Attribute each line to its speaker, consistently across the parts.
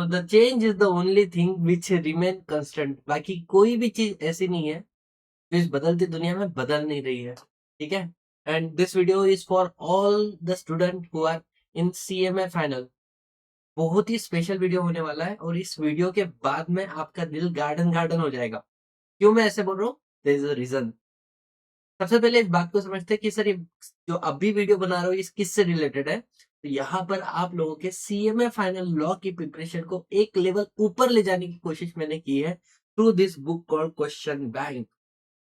Speaker 1: तो the change is the only thing which remain constant. बाकी कोई भी चीज ऐसी नहीं है जो इस बदलती दुनिया में बदल नहीं रही है। ठीक है। And this video is for all the student who are in CMA final. बहुत ही स्पेशल वीडियो होने वाला है और इस वीडियो के बाद में आपका दिल गार्डन गार्डन हो जाएगा। क्यों मैं ऐसे बोल रहा हूँ? There is a reason. सबसे पहले इस बात को समझते हैं कि सर ये जो अभी वीडियो बना रहा हूँ इस किस से रिलेटेड है। तो यहाँ पर आप लोगों के सीएमए फाइनल लॉ की प्रिपरेशन को एक लेवल ऊपर ले जाने की कोशिश मैंने की है through this book called question bank.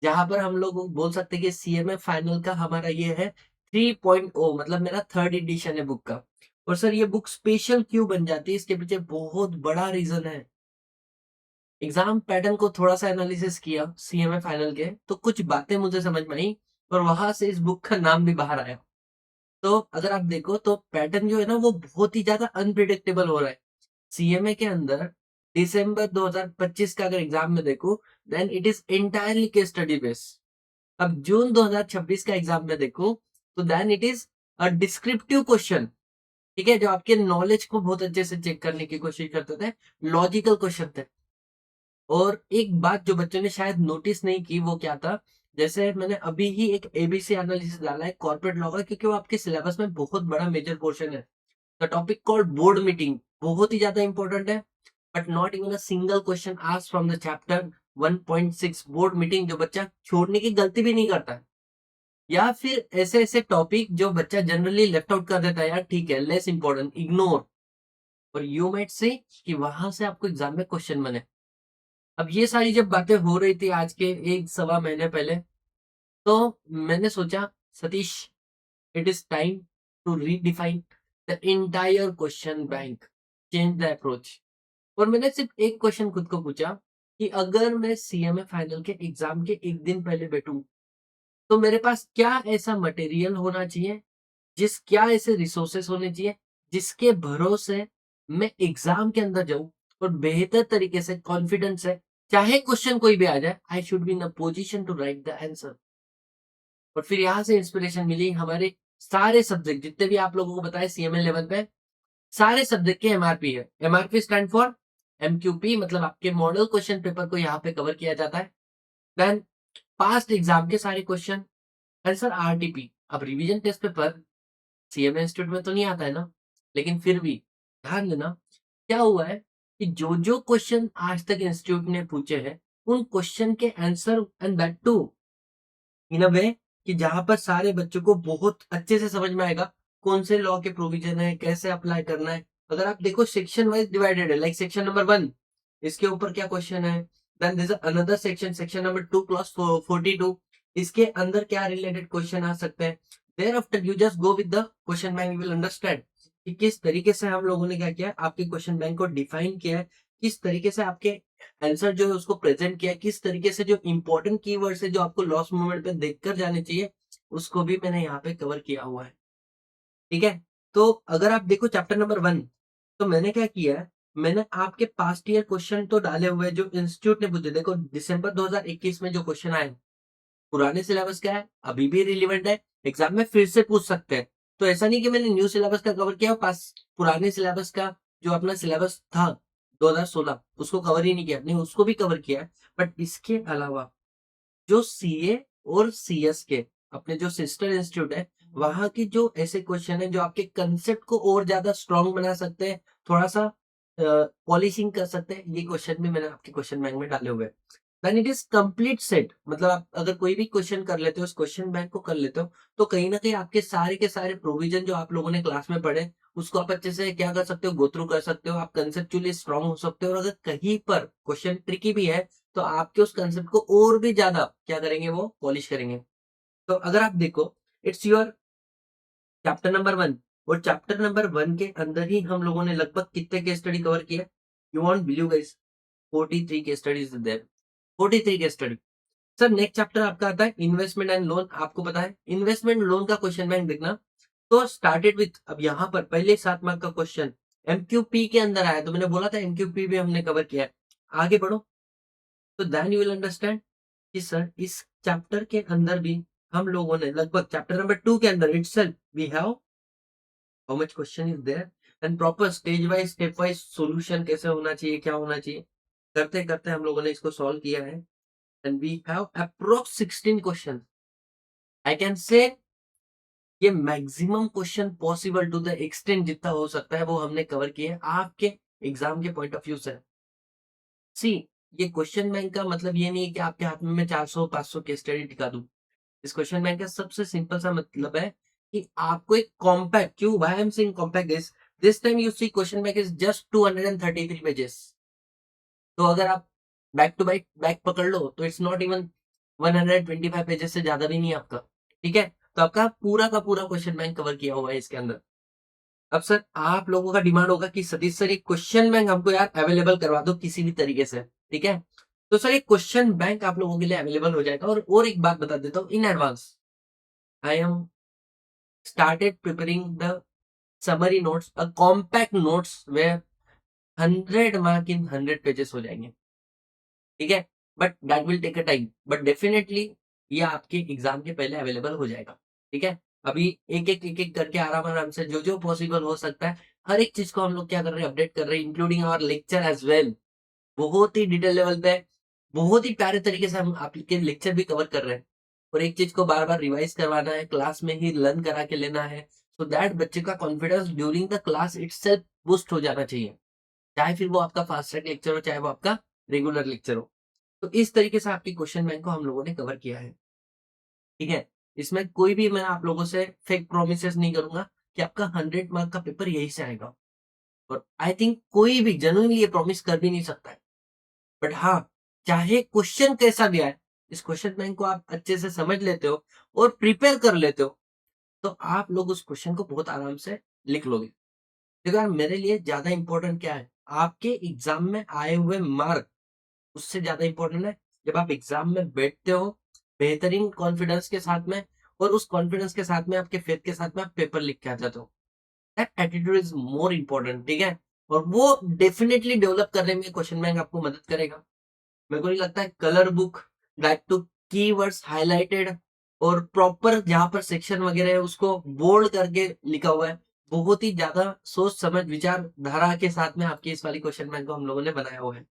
Speaker 1: जहां पर हम लोग बोल सकते हैं कि सीएमए फाइनल का हमारा ये है 3.0, मतलब मेरा थर्ड एडिशन है बुक का। और सर ये बुक स्पेशल क्यों बन जाती है, इसके पीछे बहुत बड़ा रीजन है। एग्जाम पैटर्न को थोड़ा सा एनालिसिस किया सीएमए फाइनल के, तो कुछ बातें मुझे समझ में आई और वहां से इस बुक का नाम भी बाहर आया। तो अगर आप देखो तो पैटर्न जो है ना वो बहुत ही ज्यादा अनप्रिडिक्टेबल हो रहा है सीएमए के अंदर। दिसंबर 2025 का अगर एग्जाम में देखो then it is entirely case study base. अब जून 2026 का एग्जाम में देखो तो then it is a descriptive question. ठीक है, जो आपके नॉलेज को बहुत अच्छे से चेक करने की कोशिश करते थे, लॉजिकल क्वेश्चन थे। और एक बात जो बच्चों ने शायद नोटिस नहीं की वो क्या था, जैसे मैंने अभी ही एक एबीसी एनालिसिस डाला है कॉर्पोरेट लॉ का, क्योंकि वो आपके सिलेबस में बहुत बड़ा मेजर पोर्शन है। The topic called board meeting बहुत ही ज्यादा इंपॉर्टेंट है, but not even a single question asked from the chapter 1.6 board meeting, जो बच्चा छोड़ने की गलती भी नहीं करता है। या फिर ऐसे ऐसे टॉपिक जो बच्चा जनरली लेफ्ट आउट कर देता है, यार ठीक है लेस इंपॉर्टेंट, इग्नोर। और यू माइट से कि वहां से आपको एग्जाम में क्वेश्चन बने। अब ये सारी जब बातें हो रही थी आज के एक सवा महीने पहले, तो मैंने सोचा Satish, it is time to redefine the entire question bank, change the approach. और मैंने सिर्फ एक क्वेश्चन खुद को पूछा कि अगर मैं सीएमए फाइनल के एग्जाम के एक दिन पहले बैठूं तो मेरे पास क्या ऐसा मटेरियल होना चाहिए, क्या ऐसे रिसोर्सेस होने चाहिए जिसके भरोसे मैं एग्जाम के अंदर जाऊं और बेहतर तरीके से कॉन्फिडेंस है, चाहे क्वेश्चन कोई भी आ जाए, I should be in a position to write the answer. और फिर यहां से इंस्पिरेशन मिली हमारे सारे सब्जेक्ट जितने भी आप लोगों को बताए सीएमए लेवल पे, सारे सब्जेक्ट के एमआरपी है। एमआरपी स्टैंड फॉर एमक्यूपी, मतलब आपके मॉडल क्वेश्चन पेपर को यहाँ पे कवर किया जाता है। देन पास्ट एग्जाम के सारे क्वेश्चन। एंड सर आरटीपी, अब revision test paper CMA institute में तो नहीं आता है ना, लेकिन फिर भी ध्यान देना क्या हुआ है कि जो जो क्वेश्चन आज तक इंस्टीट्यूट ने पूछे हैं उन क्वेश्चन के आंसर, एंड दैट टू इन अ वे कि जहां पर सारे बच्चों को बहुत अच्छे से समझ में आएगा कौन से लॉ के प्रोविजन है, कैसे अप्लाई करना है। अगर आप देखो सेक्शन वाइज डिवाइडेड है, लाइक सेक्शन नंबर 1, इसके ऊपर क्या क्वेश्चन है। Then this another section, section number 2 class 42, इसके अंदर क्या रिलेटेड क्वेश्चन आ सकते हैं। Thereafter you just go with the question bank, you will understand कि किस तरीके से हम लोगों ने क्या किया, आपके क्वेश्चन बैंक को डिफाइन किया है, किस तरीके से आपके आंसर जो है उसको प्रेजेंट किया, किस तरीके से जो इंपॉर्टेंट कीवर्ड्स है जो आपको लॉस्ट मोमेंट पे देखकर जाने चाहिए, उसको भी मैंने यहाँ पे कवर किया हुआ है। ठीक है। तो अगर आप देखो चैप्टर नंबर 1, तो मैंने क्या किया है, मैंने आपके पास्ट ईयर क्वेश्चन तो डाले हुए हैं जो इंस्टीट्यूट ने पूछे। देखो दिसंबर 2021 में जो क्वेश्चन आए पुराने सिलेबस का है, अभी भी रिलेवेंट है, एग्जाम में फिर से पूछ सकते हैं। तो ऐसा नहीं कि मैंने न्यू सिलेबस का कवर किया, पास पुराने सिलेबस का जो अपना सिलेबस था 2016 उसको कवर ही नहीं किया, नहीं उसको भी कवर किया है। बट इसके अलावा जो सीए और सीएस के अपने जो सिस्टर इंस्टीट्यूट है, वहां की जो ऐसे क्वेश्चन है जो आपके कंसेप्ट को और ज्यादा स्ट्रांग बना सकते हैं, थोड़ा सा पॉलिशिंग कर सकते हैं, ये क्वेश्चन भी मैंने आपके क्वेश्चन बैंक में डाले हुए हैं। Then it is complete set, मतलब आप अगर कोई भी क्वेश्चन कर लेते हो, उस क्वेश्चन बैंक को कर लेते हो, तो कहीं ना कहीं आपके सारे के सारे प्रोविजन जो आप लोगों ने क्लास में पढ़े उसको आप अच्छे से क्या कर सकते हो, गो थ्रू कर सकते हो, आप कंसेप्चुअली स्ट्रांग हो सकते हो। और अगर कहीं पर क्वेश्चन ट्रिकी भी है तो आपके उस कंसेप्ट को और भी ज्यादा क्या करेंगे, वो पॉलिश करेंगे। तो अगर आप देखो इट्स योर चैप्टर नंबर 1, और चैप्टर नंबर 1 के अंदर ही हम लोगों ने लगभग कितने केस स्टडी कवर किया, you want believe guys, 43 case studies there, 43 case study. Sir next chapter आपका आता है इन्वेस्टमेंट एंड लोन। आपको पता है इन्वेस्टमेंट लोन का क्वेश्चन बैंक देखना, तो स्टार्टेड विथ, अब यहाँ पर पहले 7 मार्क का क्वेश्चन एमक्यूपी के अंदर आया, तो मैंने बोला था एमक्यूपी भी हमने कवर किया है। आगे बढ़ो तो देन यू विल अंडरस्टैंड कि सर इस चैप्टर के अंदर भी हम लोगों ने लगभग चैप्टर नंबर 2 के अंदर itself we have how much question is there, and proper stage wise step wise solution कैसे होना चाहिए, क्या होना चाहिए, करते करते हम लोगों ने इसको सॉल्व किया है। And we have approx 16 question. I can say ये maximum question possible to the extent जितना हो सकता है वो हमने कवर किया है आपके एग्जाम के पॉइंट ऑफ व्यू से। सी, ये क्वेश्चन बैंक का मतलब ये नहीं है कि आपके हाथ में मैं 400-500 केस स्टडी टिका दूं। इस क्वेश्चन बैंक का सबसे सिंपल सा मतलब है कि आपको एक कॉम्पैक्ट, क्यों why I am saying compact is this time you see question bank is just 233 pages. तो अगर आप बैक टू बैक पकड़ लो तो इट्स नॉट इवन 125 पेजेस से ज्यादा भी नहीं है आपका। ठीक है, तो आपका पूरा का पूरा क्वेश्चन बैंक कवर किया हुआ है इसके अंदर। अब सर आप लोगों का डिमांड होगा कि सतीश सर एक क्वेश्चन बैंक हमको यार अवेलेबल करवा दो किसी भी तरीके से। ठीक है, तो सर एक क्वेश्चन बैंक आप लोगों के लिए अवेलेबल हो जाएगा। और एक बात बता देता हूँ in advance, I am started preparing the summary notes, a compact notes way 100 mark in 100 pages हो जाएंगे। ठीक है, but that will take a time, but definitely ये आपके एग्जाम के पहले अवेलेबल हो जाएगा। ठीक है, अभी एक एक करके आराम आराम से जो जो पॉसिबल हो सकता है हर एक चीज को हम लोग क्या कर रहे हैं, अपडेट कर रहे हैं, including our lecture as well. बहुत ही डिटेल लेवल पे, बहुत ही प्यारे तरीके से हम आपके लेक्चर भी कवर कर रहे हैं। और एक चीज को बार बार रिवाइज करवाना है, क्लास में ही लर्न करा के लेना है, सो दैट बच्चे का confidence during the class itself boost हो जाना चाहिए, चाहे फिर वो आपका फास्ट ट्रैक लेक्चर हो, चाहे वो आपका रेगुलर लेक्चर हो। तो इस तरीके से आपकी क्वेश्चन बैंक को हम लोगों ने कवर किया है। ठीक है, इसमें कोई भी मैं आप लोगों से फेक प्रोमिस नहीं करूंगा कि आपका 100 मार्क का पेपर यही से आएगा। और आई थिंक कोई भी जेन्युइनली ये प्रॉमिस कर भी नहीं सकता है। बट हाँ, चाहे क्वेश्चन कैसा गया है, इस क्वेश्चन बैंक को आप अच्छे से समझ लेते हो और प्रिपेयर कर लेते हो, तो आप लोग उस क्वेश्चन को बहुत आराम से लिख लोगे। देखो यार, मेरे लिए ज्यादा इंपॉर्टेंट क्या है, आपके एग्जाम में आए हुए मार्क उससे ज्यादा इंपॉर्टेंट है जब आप एग्जाम में बैठते हो बेहतरीन कॉन्फिडेंस के साथ में, और उस कॉन्फिडेंस के साथ में, आपके फेथ के साथ में आप पेपर लिख के आ जाते हो। That attitude is more important. ठीक है, और वो डेफिनेटली डेवलप करने में क्वेश्चन बैंक आपको मदद करेगा। मेरे को नहीं लगता है colour book, that to keywords highlighted और प्रॉपर जहां पर सेक्शन वगैरह है उसको बोल्ड करके लिखा हुआ है, बहुत ही ज्यादा सोच समझ विचारधारा के साथ में आपकी इस वाली क्वेश्चन बैंक को हम लोगों ने बनाया हुआ है।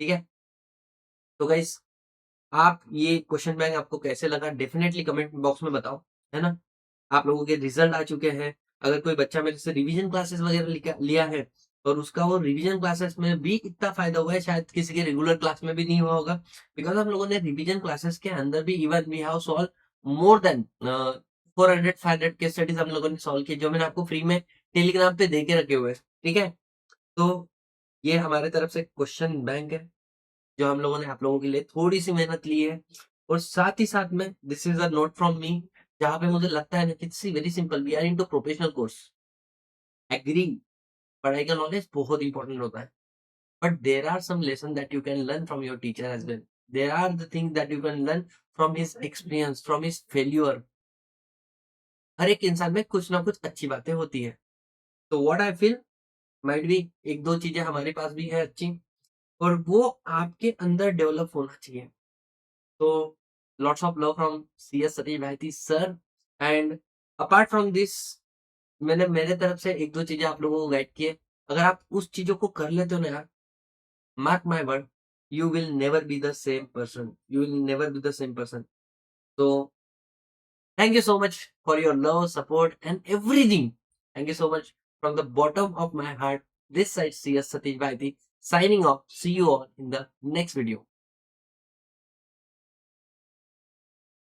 Speaker 1: ठीक है, तो गाइस आप ये क्वेश्चन बैंक आपको कैसे लगा डेफिनेटली कमेंट बॉक्स में बताओ, है ना। आप लोगों के रिजल्ट आ चुके हैं। अगर कोई बच्चा मेरे से रिवीजन क्लासेस वगैरह लिया है और उसका वो रिवीजन क्लासेस में भी इतना फायदा हुआ है, शायद किसी के रेगुलर क्लास में भी नहीं हुआ होगा, बिकॉज हम लोगों ने रिवीजन क्लासेस के अंदर भी even we have solve more than 400-500 case studies हम लोगों ने सॉल्व किए, जो मैंने आपको फ्री में टेलीग्राम पे दे के रखे हुए हैं। ठीक है, तो ये हमारे तरफ से क्वेश्चन बैंक है जो हम लोगों ने आप लोगों के लिए थोड़ी सी मेहनत ली है। और साथ ही साथ में this is a note from me, जहां पे मुझे लगता है ना कि see very simple, we are into professional course, agri, पढ़ाई का नॉलेज बहुत इंपॉर्टेंट होता है, but there are some lesson that you can learn from your teacher as well. There are the thing that you can learn from his experience, from his failure. हर एक इंसान में कुछ ना कुछ अच्छी बातें होती है। तो what I feel might be एक दो चीजें हमारे पास भी है अच्छी, और वो आपके अंदर डेवलप होना चाहिए। तो lots of love from CS Satish Bhaiti sir. And apart from this, मैंने मेरे तरफ से एक दो चीजें आप लोगों को गाइड किए, अगर आप उस चीजों को कर लेते हो ना यार, mark my word, you will never be the same person, you will never be the same person. तो thank you so much for your love, support and everything. Thank you so much from the bottom of my heart. This side CS Satish Bhaiti signing off, see you all in the next video.